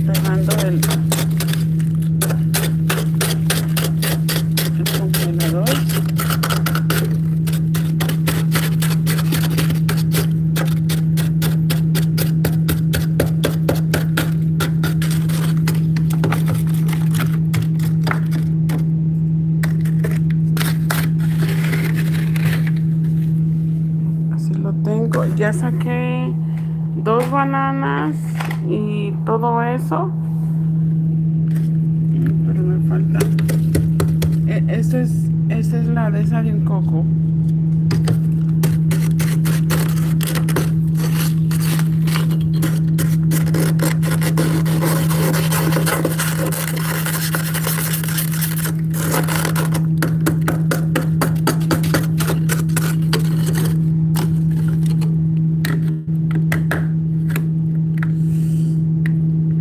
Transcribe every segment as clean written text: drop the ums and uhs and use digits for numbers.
desenterrando el congelador. Así lo tengo. Ya saqué 2 bananas y todo eso. Pero me falta. Esta es la de esa de un coco.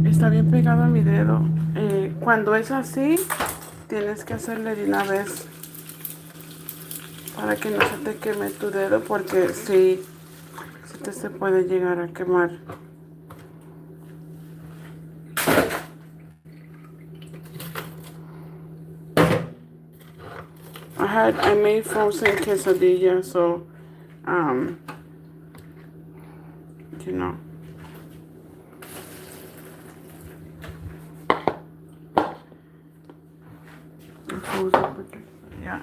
Está bien pegado a mi dedo. Cuando es así, tienes que hacerle de una vez para que no se te queme tu dedo, porque sí se puede llegar a quemar. I made frozen quesadillas, so you know. Yeah.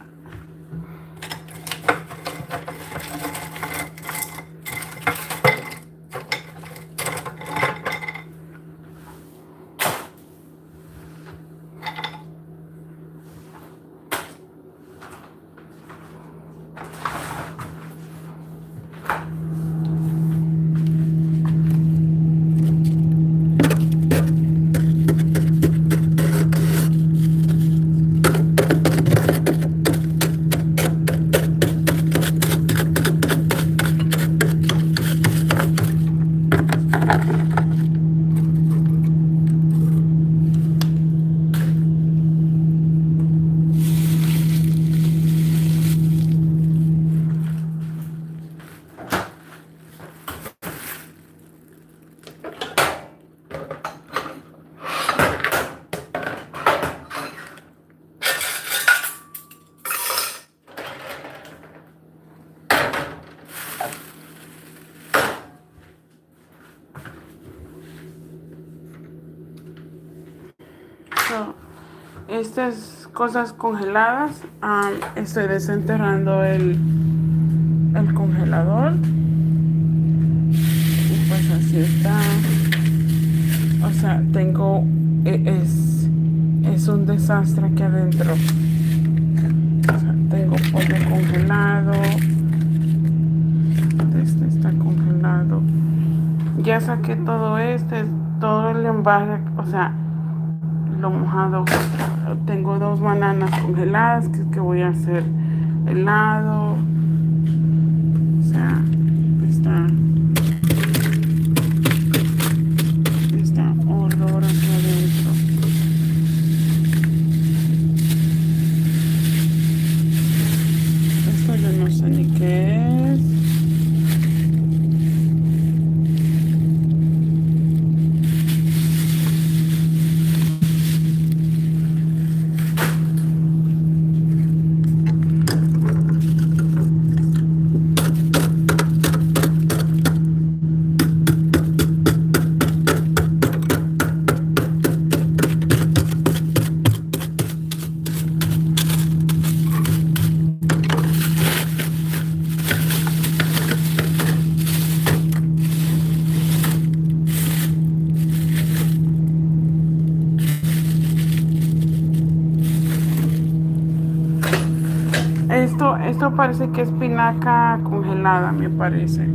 Estas cosas congeladas, estoy desenterrando el congelador y pues así está. O sea, tengo es un desastre aquí adentro. O sea, tengo pollo congelado, este está congelado. Ya saqué todo todo el embarre, o sea, lo mojado. Tengo 2 bananas congeladas que voy a hacer helado. O sea, está olor aquí adentro. Esto yo no sé ni qué es. Esto parece que es espinaca congelada, me parece.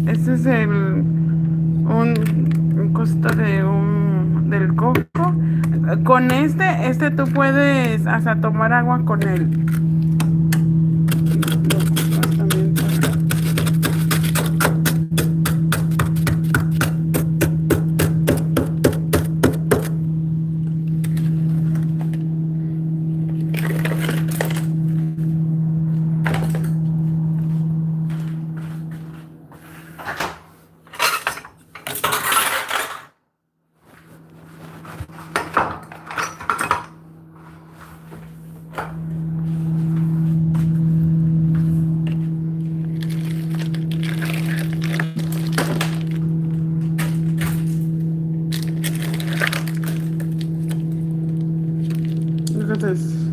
Este es un cosito de un Con este tú puedes hasta tomar agua con él. Lo ocupas también para... Look at this.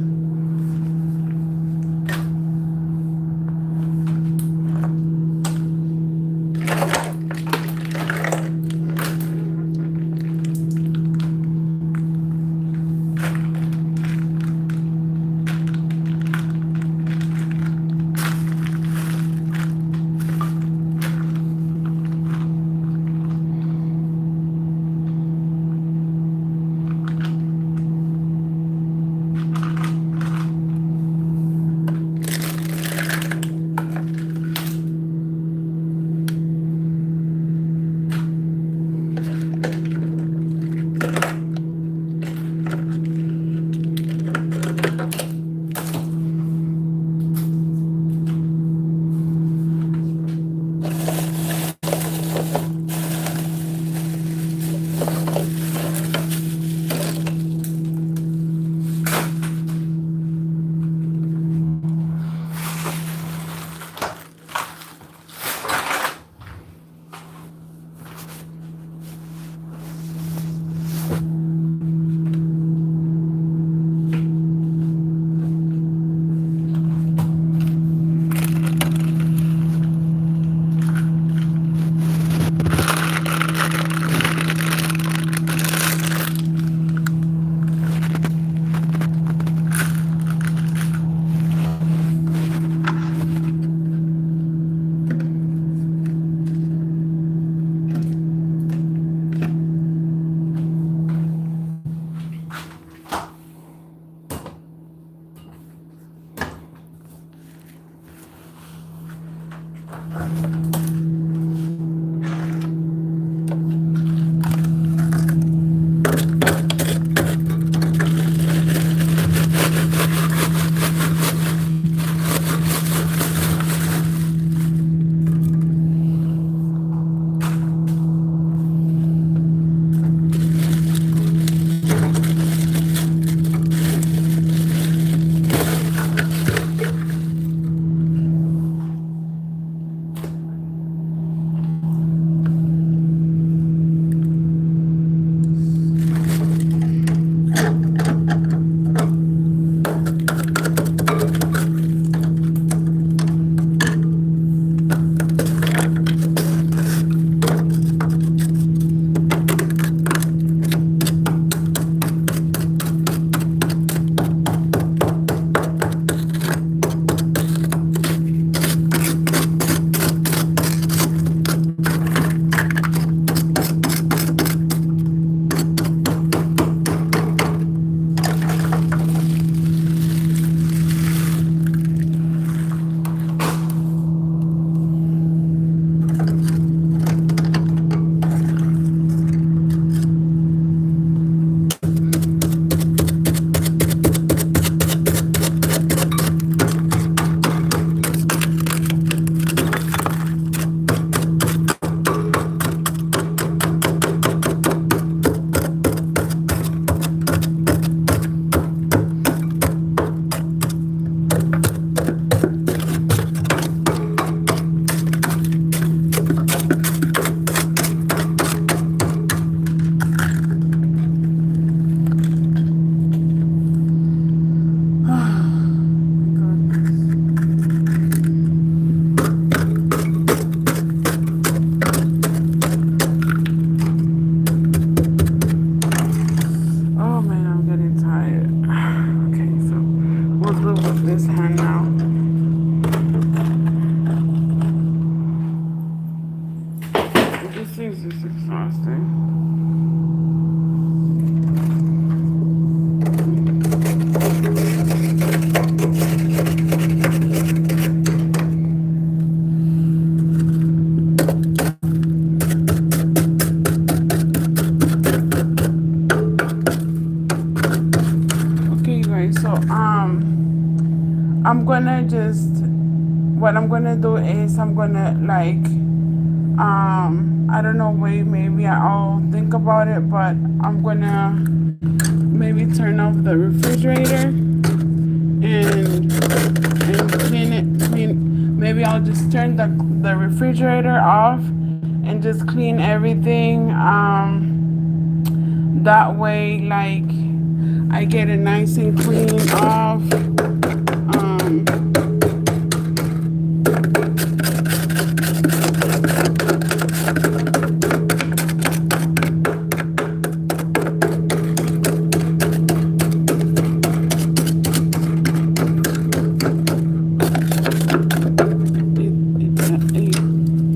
This is exhausting. I'm gonna just, what I'm gonna do is I'm gonna like, I don't know, wait, maybe I'll think about it, but I'm gonna maybe turn off the refrigerator and clean it. Maybe I'll just turn the refrigerator off and just clean everything. That way, like, I get it nice and clean off. Um,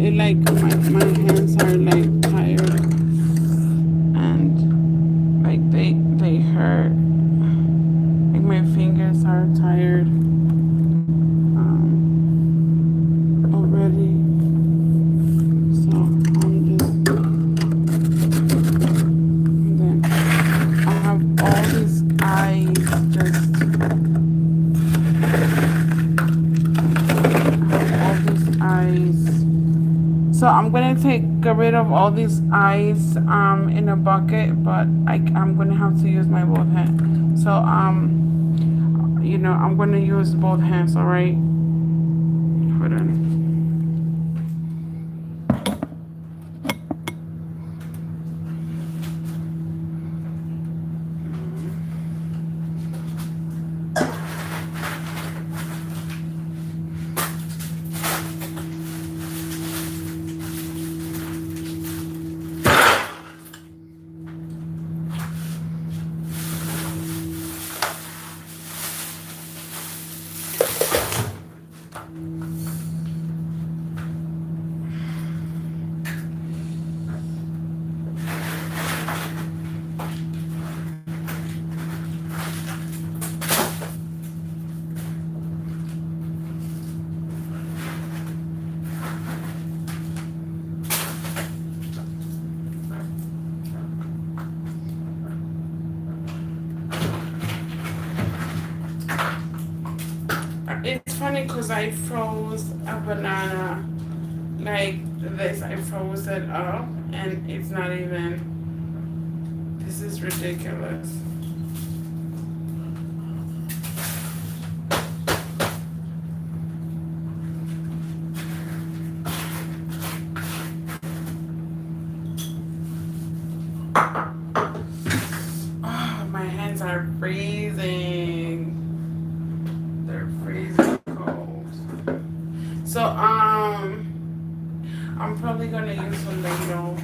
it like my hands are like tired and like they hurt. Like my fingers are tired already. So I'm just, and then I have all these eyes just, all these eyes. So I'm gonna get rid of all these eyes in a bucket, but I'm gonna have to use my both hands. So I'm gonna use both hands. All right. Hold on. It's funny because I froze a banana like this. I froze it up, and it's not even. This is ridiculous. Oh, my hands are freezing. They're freezing cold. So I'm probably gonna use a ladle.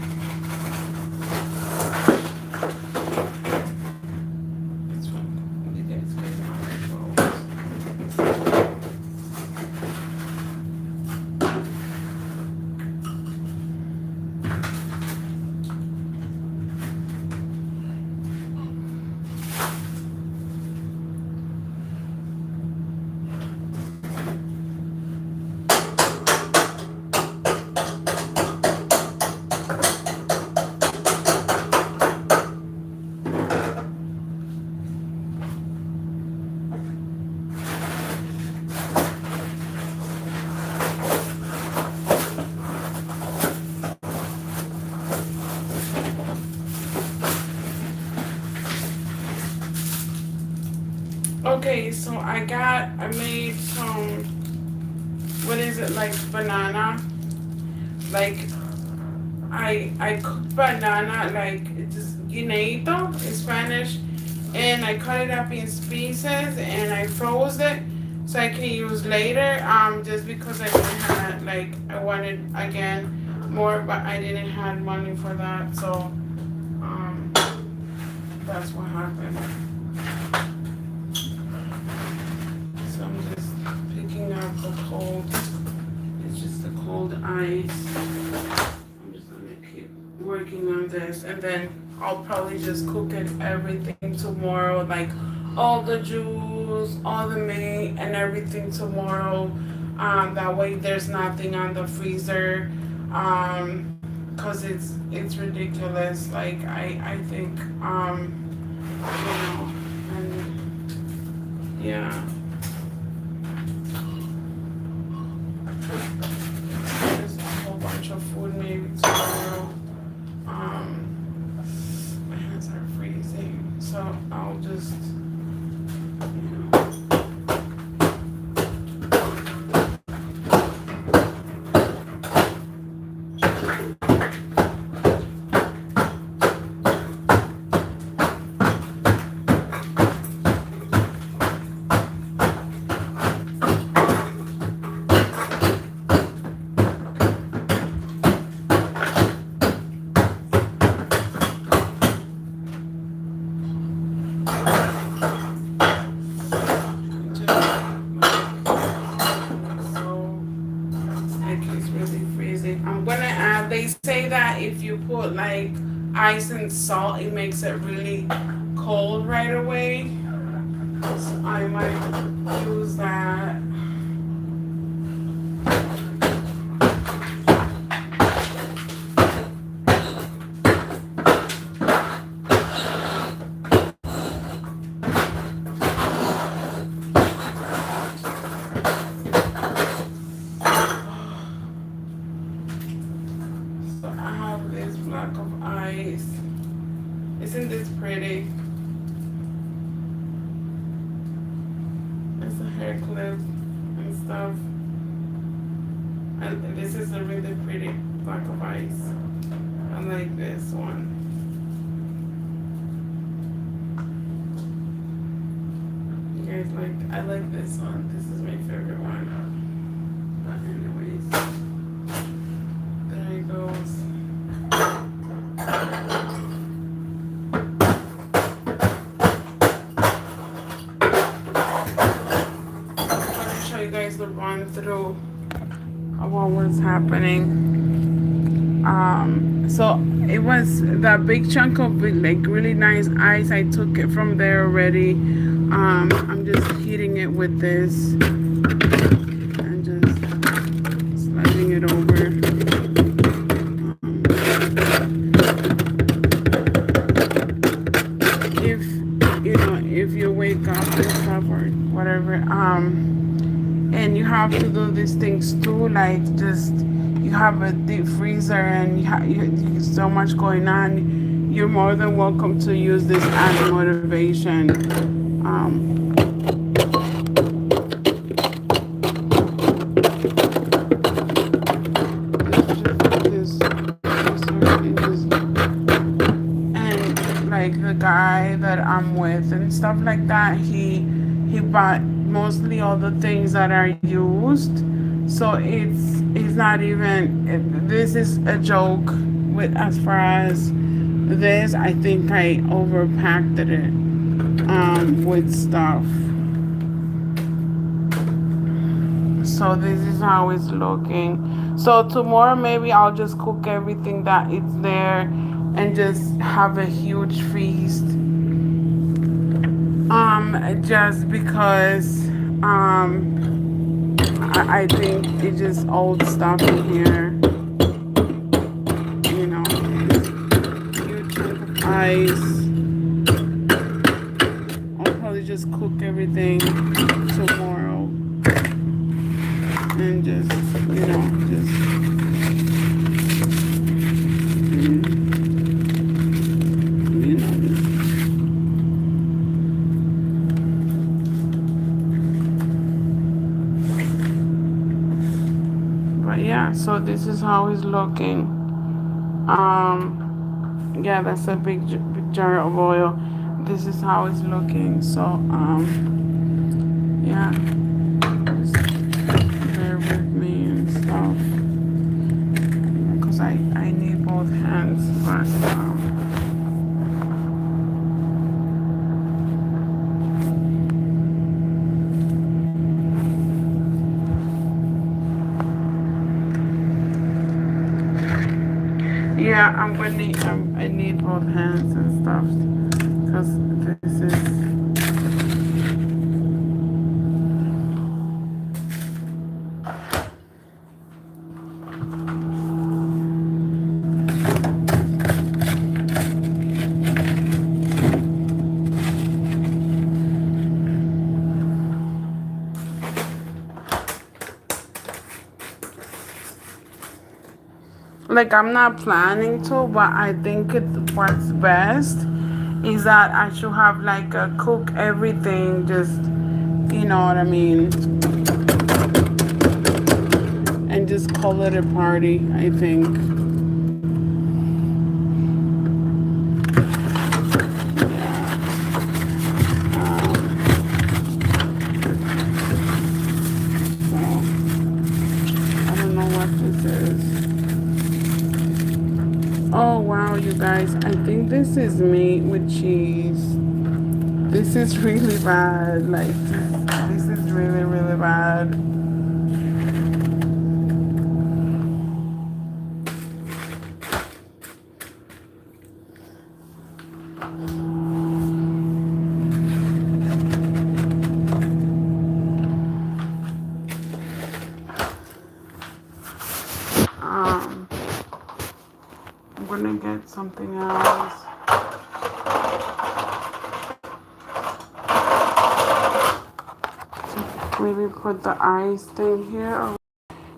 Okay, so I made some, what is it, like banana, like I cooked banana, like it's guineito in Spanish, and I cut it up in pieces and I froze it so I can use later. Just because I didn't have, like, I wanted again more, but I didn't have money for that, so that's what happened. So I'm just picking up the cold. It's just the cold ice. I'm just gonna keep working on this, and then I'll probably just cook it everything tomorrow, like all the juice, all the meat, and everything tomorrow. That way there's nothing on the freezer. Cause it's ridiculous. Like I think and Yeah. There's a whole bunch of food maybe tomorrow. My hands are freezing, so I'll just, you know. They say that if you put like ice and salt, it makes it really cold right away. So I might use that. So I have this block of ice. Isn't this pretty? It's a hair clip and stuff. And this is a really pretty block of ice. I like this one. You guys like, I like this one. This is my favorite one. But anyways, there it goes. I'll show you guys the run through of what was happening. So it was that big chunk of like really nice ice. I took it from there already. I'm just heating it with this and just sliding it over. If you know, if you wake up and stuff or whatever, and you have to do these things too, like just you have a deep freezer and you so much going on, you're more than welcome to use this as motivation. And like the guy that I'm with and stuff like that, he bought mostly all the things that are used. So it's not even, this is a joke with as far as this. I think I overpacked it with stuff. So this is how it's looking. So tomorrow maybe I'll just cook everything that is there and just have a huge feast. Just because I think it's just old stuff in here. You know, huge chunk of ice. I'll probably just cook everything tomorrow. And just, you know, just you know, but yeah, so this is how it's looking. Yeah, that's a big jar of oil. This is how it's looking. So yeah, just bear with me and stuff, because I need both hands, but yeah, I'm gonna need, I need both hands and stuff, because this is, like I'm not planning to, but I think what's best is that I should have like a cook everything, just you know what I mean, and just call it a party. I think. I don't know what this is. Oh wow, you guys! I think this is meat with cheese. This is really bad. Like this is really really bad. I'm gonna get something else. Maybe put the ice thing here.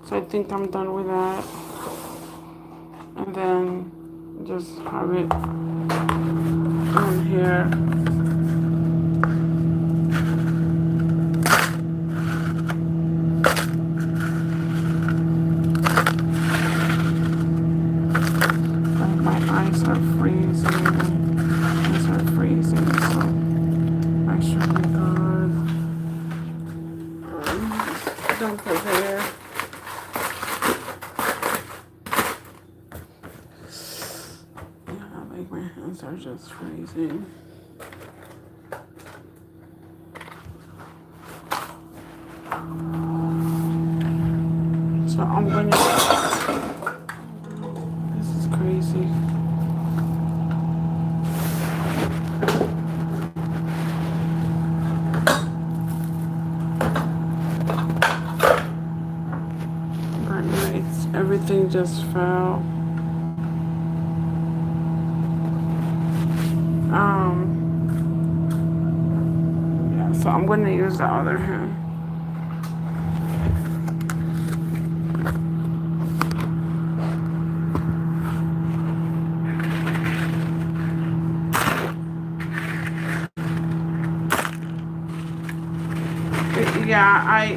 So I think I'm done with that. And then just have it in here. My eyes are freezing. Eyes are freezing, so I should be good. Don't put there. Yeah, like my hands are just freezing. So I'm gonna. This is crazy. But yeah, everything just fell. Yeah, so I'm gonna use the other hand.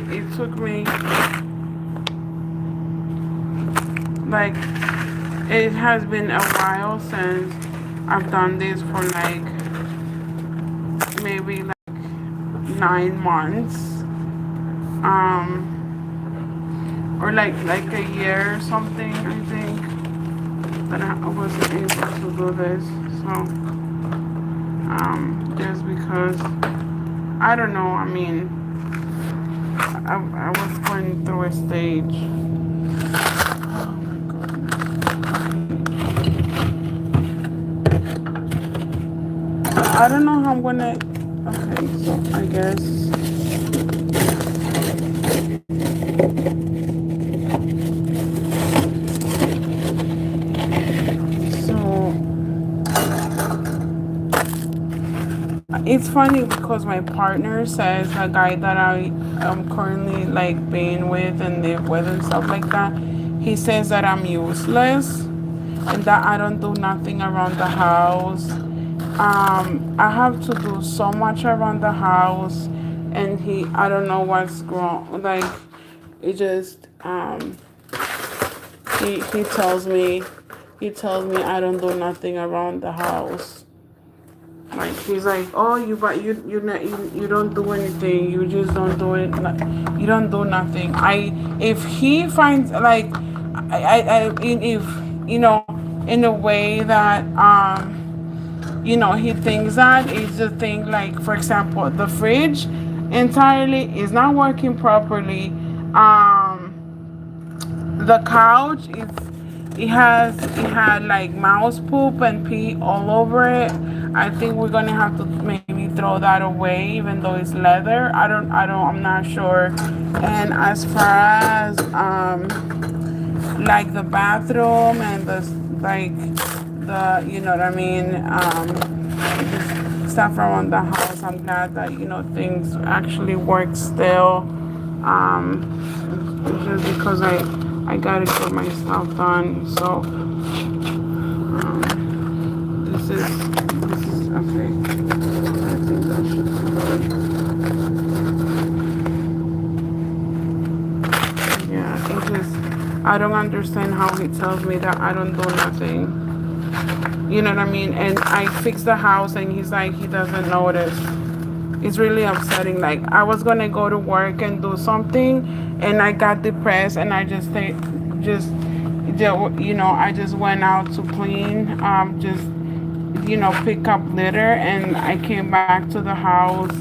It took me like, it has been a while since I've done this for like maybe like 9 months, or like a year or something. I think that I wasn't able to do this. So just because I don't know. I mean, I was going through a stage. I don't know how I'm gonna. Okay, so I guess. So it's funny because my partner says, the guy that I am currently like being with and live with and stuff like that, he says that I'm useless and that I don't do nothing around the house. I have to do so much around the house, and I don't know what's wrong. Like, it just, he tells me I don't do nothing around the house. Like, he's like, oh, you don't do anything. You just don't do it. Like, you don't do nothing. If he finds like, if you know, in a way that he thinks that it's the thing. Like, for example, the fridge entirely is not working properly. The couch it had like mouse poop and pee all over it. I think we're gonna have to maybe throw that away, even though it's leather. I'm not sure. And as far as like the bathroom and the you know what I mean, stuff around the house, I'm glad that things actually work still. Just because I gotta get my stuff done. So this is okay. I think that should be good. Yeah, it just I don't understand how he tells me that I don't do nothing. You know what I mean? And I fix the house and he's like he doesn't notice. It's really upsetting. Like I was gonna go to work and do something, and I got depressed, and I just I just went out to clean, just pick up litter, and I came back to the house,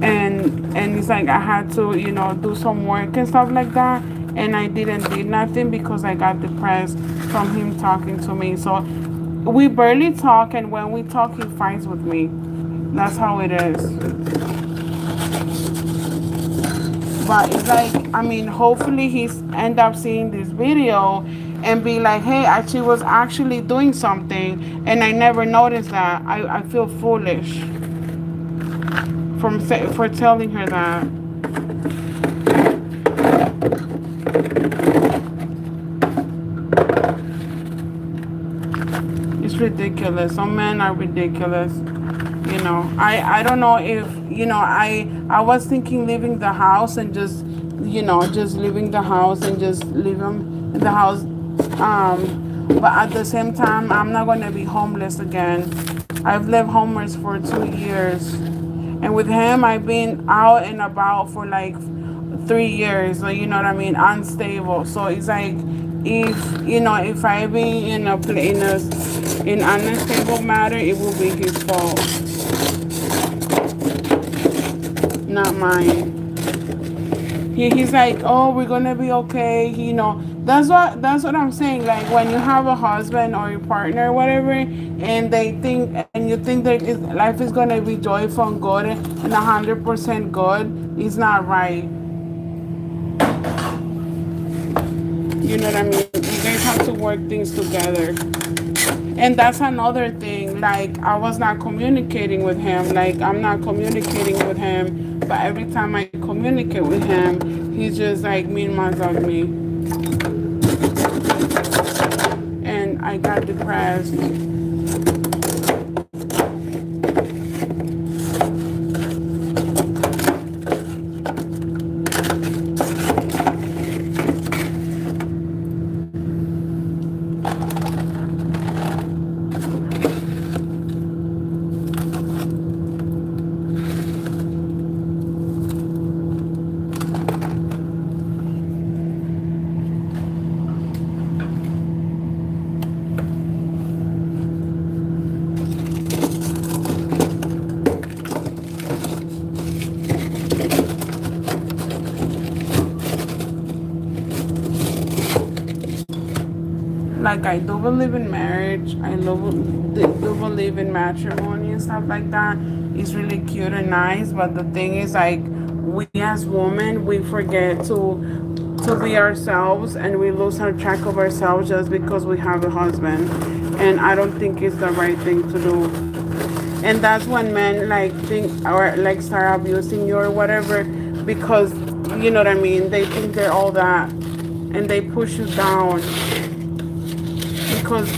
and it's like I had to do some work and stuff like that, and I didn't do nothing because I got depressed from him talking to me. So we barely talk, and when we talk, he fights with me. That's how it is. But it's like, I mean, hopefully he's end up seeing this video and be like, hey, she was actually doing something, and I never noticed that. I feel foolish for telling her that. It's ridiculous. Some men are ridiculous. I don't know if I was thinking leaving the house and just leaving the house and just leave him in the house, but at the same time I'm not going to be homeless again. I've lived homeless for 2 years, and with him I've been out and about for like 3 years, so you know what I mean, unstable. So it's like, if I be in unstable matter, it will be his fault, not mine. He's like, oh, we're gonna be okay. That's what I'm saying. Like when you have a husband or your partner or whatever, and you think that life is gonna be joyful and good and 100% good, it's not right. You know what I mean? You guys have to work things together. And that's another thing. Like I was not communicating with him. Like I'm not communicating with him. But every time I communicate with him, he's just like mean mugs of me. And I got depressed. Like I do believe in marriage. I do believe in matrimony and stuff like that. It's really cute and nice. But the thing is, like, we as women, we forget to be ourselves, and we lose our track of ourselves just because we have a husband. And I don't think it's the right thing to do. And that's when men like think or like start abusing you or whatever, because you know what I mean. They think they're all that, and they push you down. Because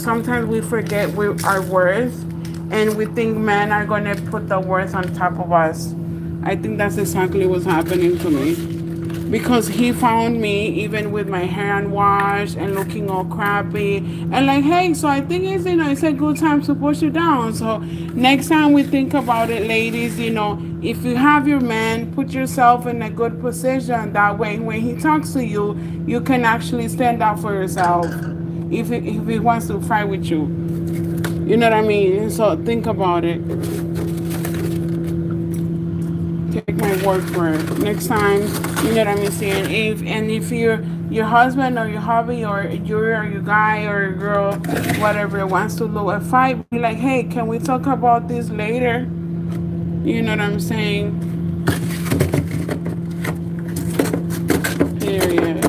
sometimes we forget our worth, and we think men are going to put the worth on top of us. I think that's exactly what's happening to me. Because he found me even with my hair unwashed and looking all crappy, and like, hey, so I think it's a good time to push you down. So next time we think about it, ladies, if you have your man, put yourself in a good position. That way when he talks to you, you can actually stand up for yourself if he wants to fight with you. You know what I mean? So think about it. Take my word for it. Next time, you know what I'm saying? If your husband or your hubby or your guy or your girl, whatever, wants to do a fight, be like, hey, can we talk about this later? You know what I'm saying? Period.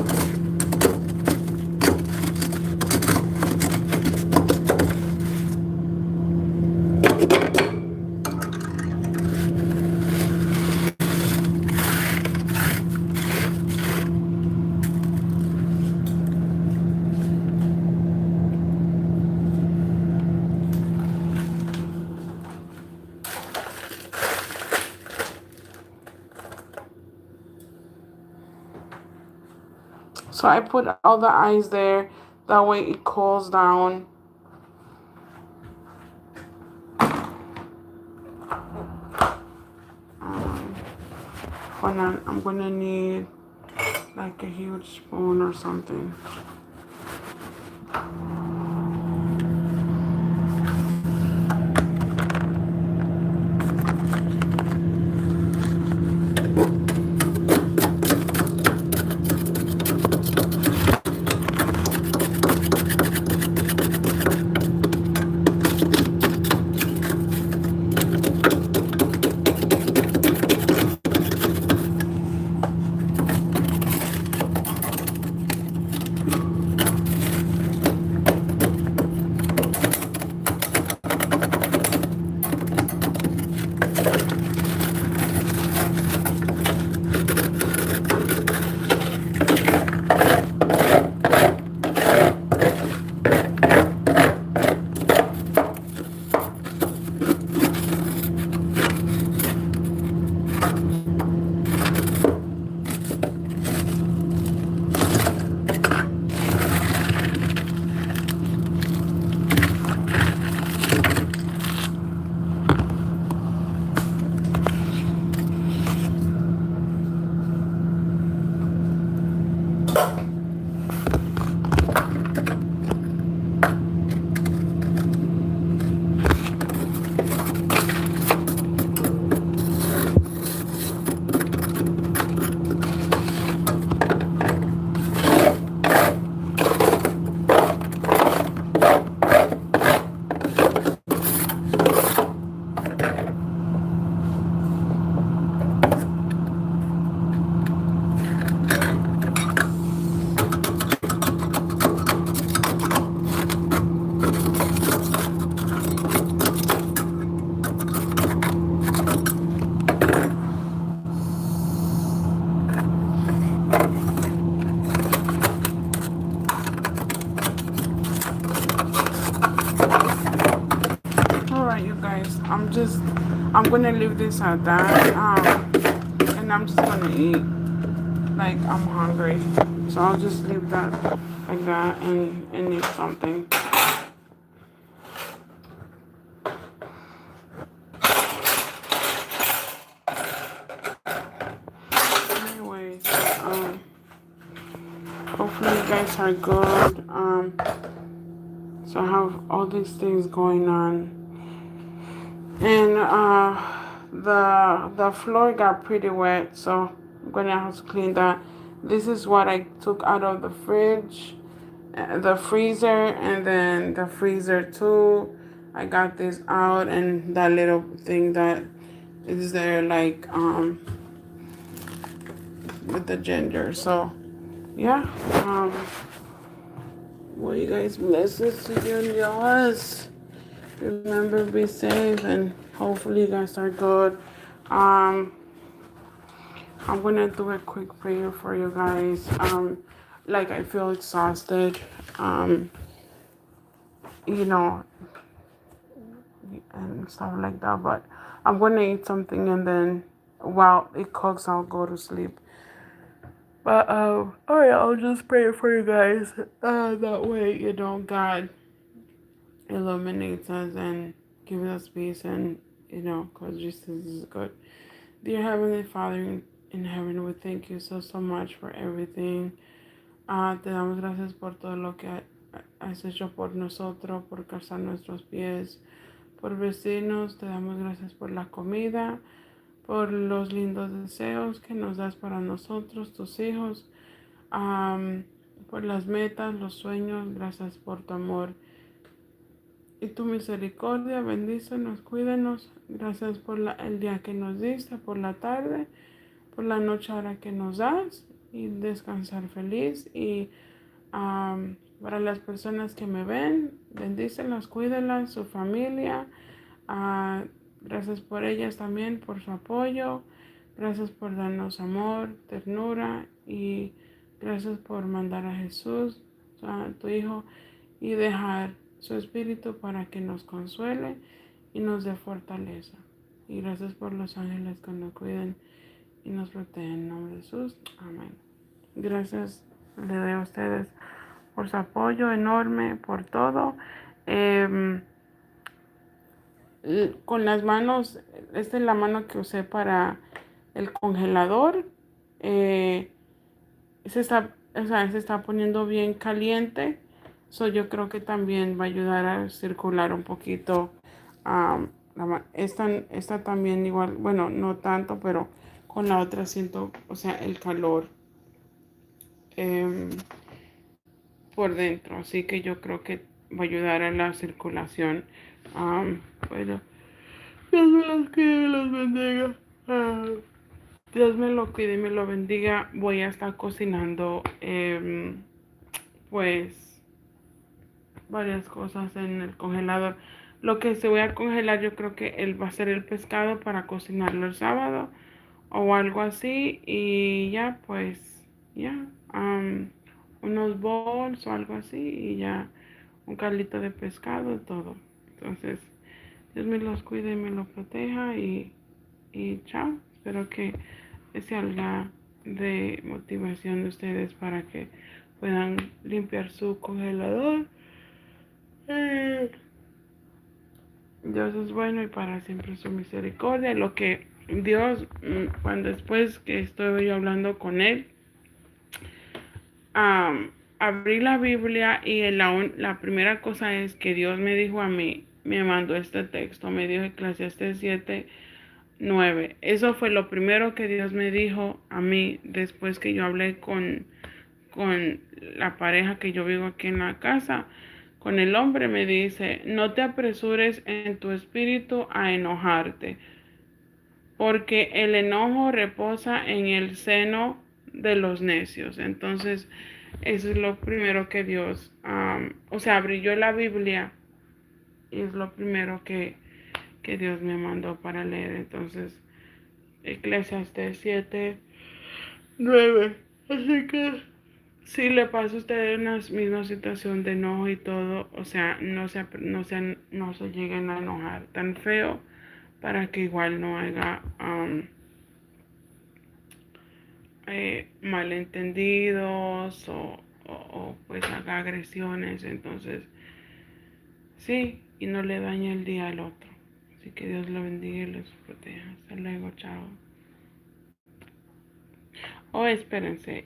So I put all the ice there. That way it cools down. Hold on, I'm gonna need like a huge spoon or something. Alright, you guys, I'm gonna leave this at that. And I'm just gonna eat. Like, I'm hungry. So I'll just leave that like that and eat something. Anyways, hopefully you guys are good. So I have all these things going on. And the floor got pretty wet, so I'm gonna have to clean that. This is what I took out of the fridge, the freezer, and then the freezer too. I got this out, and that little thing that is there, like with the ginger. So yeah, well, you guys, blessings to you and yours. Remember, be safe, and hopefully you guys are good. I'm gonna do a quick prayer for you guys. Like, I feel exhausted. You know, and stuff like that. But I'm gonna eat something, and then while it cooks, I'll go to sleep. But alright, I'll just pray for you guys. That way, God illuminates us and gives us peace, and because Jesus is good. Dear Heavenly Father in heaven, we thank you so much for everything. Te damos gracias por todo lo que has hecho por nosotros, por calzar nuestros pies, por vestirnos. Te damos gracias por la comida, por los lindos deseos que nos das para nosotros, tus hijos, por las metas, los sueños. Gracias por tu amor y tu misericordia. Bendícenos, cuídenos. Gracias por el día que nos diste, por la tarde, por la noche ahora que nos das, y descansar feliz. Y para las personas que me ven, bendícelas, cuídelas, su familia. Gracias por ellas también, por su apoyo. Gracias por darnos amor, ternura, y gracias por mandar a Jesús, a tu Hijo, y dejar su Espíritu para que nos consuele y nos dé fortaleza. Y gracias por los ángeles que nos cuiden y nos protegen. En nombre de Jesús. Amén. Gracias Le doy a ustedes por su apoyo enorme, por todo. Em, con las manos, esta es la mano que usé para el congelador. Eh, se está poniendo bien caliente. So yo creo que también va a ayudar a circular un poquito. Esta también igual, bueno, no tanto, pero con la otra siento, o sea, el calor em, por dentro. Así que yo creo que va a ayudar a la circulación. Bueno, Dios me los cuide y me los bendiga. Dios me lo cuide y me lo bendiga. Voy a estar cocinando, pues, varias cosas en el congelador. Lo que se voy a congelar, yo creo que él va a ser el pescado para cocinarlo el sábado o algo así. Y ya, pues, ya, unos bowls o algo así y ya, un caldito de pescado, todo. Entonces, Dios me los cuide y me los proteja y chao. Espero que salga de motivación de ustedes para que puedan limpiar su congelador. Eh, Dios es bueno y para siempre su misericordia. Lo que Dios, cuando después que estoy hablando con él, abrí la Biblia y la primera cosa es que Dios me dijo a mí, me mandó este texto, me dijo Eclesiastes 7:9. Eso fue lo primero que Dios me dijo a mí después que yo hablé con la pareja que yo vivo aquí en la casa. Con el hombre me dice, no te apresures en tu espíritu a enojarte, porque el enojo reposa en el seno de los necios. Entonces, eso es lo primero que Dios, o sea, abrí yo la Biblia y es lo primero que Dios me mandó para leer. Entonces, Eclesiastes 7:9. Así que si le pasa a usted una misma situación de enojo y todo, o sea, no se lleguen a enojar tan feo para que igual no haya malentendidos o pues haga agresiones. Entonces, sí, y no le dañe el día al otro. Así que Dios lo bendiga y los proteja. Hasta luego, chao. Oh, espérense.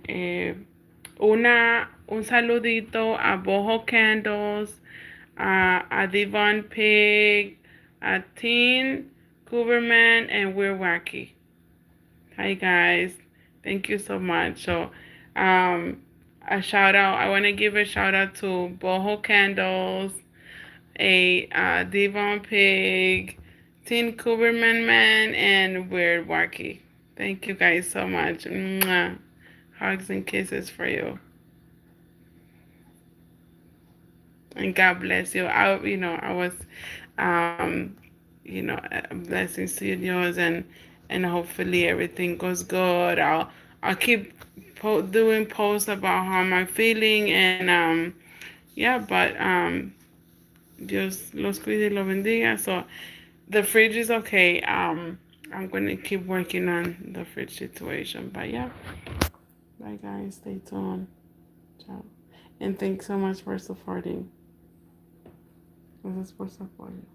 Un saludito a Boho Candles, a Devon Pig, a Teen Cooperman, and We're Wacky. Hi, guys. Thank you so much. So, a shout out. I want to give a shout out to Boho Candles, a Devon Pig, Teen Cooperman Man, and Weird Wacky. Thank you guys so much. Mwah. Hugs and kisses for you. And God bless you. I was, um, blessings to yours, and hopefully everything goes good. I'll keep doing posts about how I'm feeling, and yeah, but Dios los cuide y los bendiga. So the fridge is okay. I'm gonna keep working on the fridge situation. But yeah, bye guys. Stay tuned. Ciao. And thanks so much for supporting. Gracias por su apoyo.